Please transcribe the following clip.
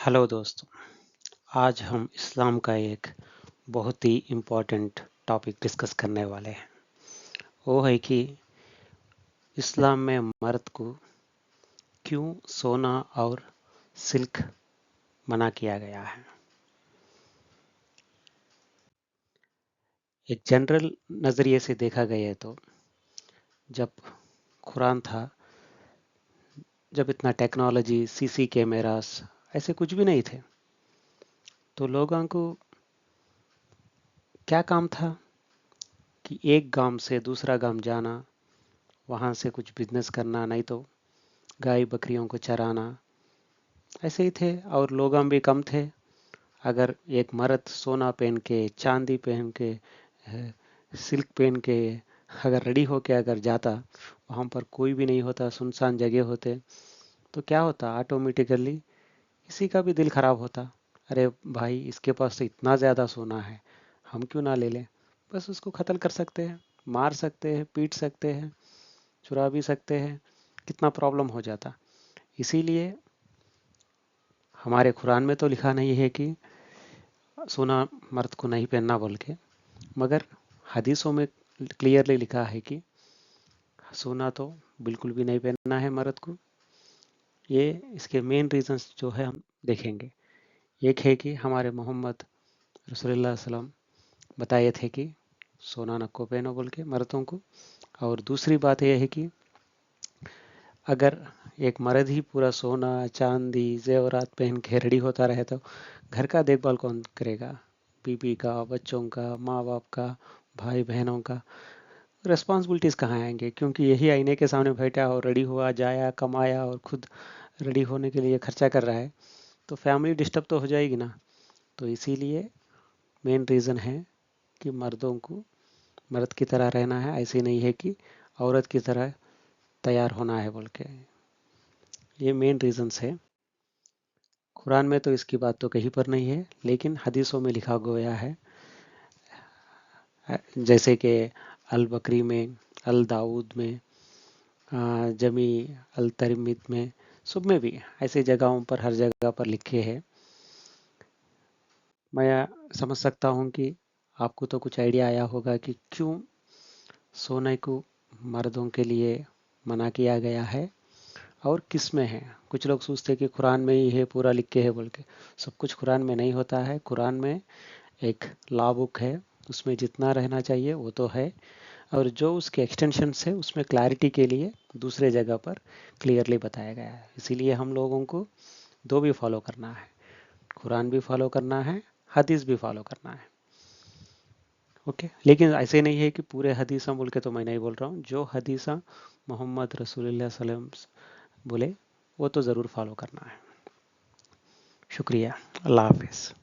Hello दोस्तों, आज हम इस्लाम का एक बहुत ही इम्पोर्टेंट टॉपिक डिस्कस करने वाले हैं। वो है कि इस्लाम में मर्द को क्यों सोना और सिल्क मना किया गया है। एक जनरल नज़रिए से देखा गया तो जब कुरान था, जब इतना टेक्नोलॉजी, सीसी कैमरास ऐसे कुछ भी नहीं थे, तो लोगों को क्या काम था कि एक गांव से दूसरा गांव जाना, वहाँ से कुछ बिजनेस करना, नहीं तो गाय बकरियों को चराना, ऐसे ही थे। और लोग भी कम थे। अगर एक मर्द सोना पहन के, चांदी पहन के, सिल्क पहन के अगर रेडी होके अगर जाता, वहाँ पर कोई भी नहीं होता, सुनसान जगह होते, तो क्या होता, ऑटोमेटिकली किसी का भी दिल खराब होता। अरे भाई, इसके पास तो इतना ज़्यादा सोना है, हम क्यों ना ले लें। बस उसको कत्ल कर सकते हैं, मार सकते हैं, पीट सकते हैं, चुरा भी सकते हैं, कितना प्रॉब्लम हो जाता। इसीलिए हमारे कुरान में तो लिखा नहीं है कि सोना मर्द को नहीं पहनना बोल के, मगर हदीसों में क्लियरली लिखा है कि सोना तो बिल्कुल भी नहीं पहनना है मर्द को। ये इसके मेन रीजंस जो है हम देखेंगे। एक है कि हमारे मोहम्मद रसूलुल्लाह सल्लम बताए थे कि सोना नको पहनो बोल के मर्दों को। और दूसरी बात यह है कि अगर एक मर्द ही पूरा सोना चांदी जेवरात पहन के रेडी होता रहे तो घर का देखभाल कौन करेगा। बीबी का, बच्चों का, माँ बाप का, भाई बहनों का रिस्पॉन्सिबिलिटीज़ कहाँ आएंगे, क्योंकि यही आईने के सामने बैठा और रेडी हुआ, जाया, कमाया और खुद रेडी होने के लिए खर्चा कर रहा है, तो फैमिली डिस्टर्ब तो हो जाएगी ना। तो इसीलिए मेन रीज़न है कि मर्दों को मर्द की तरह रहना है, ऐसे नहीं है कि औरत की तरह तैयार होना है बोल के। ये मेन रीजंस है। कुरान में तो इसकी बात तो कहीं पर नहीं है, लेकिन हदीसों में लिखा गया है, जैसे कि अल बकरी में, अल दाऊद में, जमी, अल तरमिद में, सब में भी ऐसे जगहों पर, हर जगह पर लिखे हैं। मैं समझ सकता हूँ कि आपको तो कुछ आइडिया आया होगा कि क्यों सोने को मर्दों के लिए मना किया गया है और किस में है। कुछ लोग सोचते हैं कि कुरान में ही है, पूरा लिख के है बोल के। सब कुछ कुरान में नहीं होता है। कुरान में एक लॉ बुक है, उसमें जितना रहना चाहिए वो तो है, और जो उसके एक्सटेंशंस है उसमें क्लैरिटी के लिए दूसरे जगह पर क्लियरली बताया गया है। इसीलिए हम लोगों को दो भी फॉलो करना है, कुरान भी फॉलो करना है, हदीस भी फॉलो करना है। ओके, लेकिन ऐसे नहीं है कि पूरे हदीसा बोल के तो मैं नहीं बोल रहा हूँ। जो हदीसा मोहम्मद रसूलुल्लाह सल्लम बोले वो तो ज़रूर फॉलो करना है। शुक्रिया। अल्लाह हाफिज़।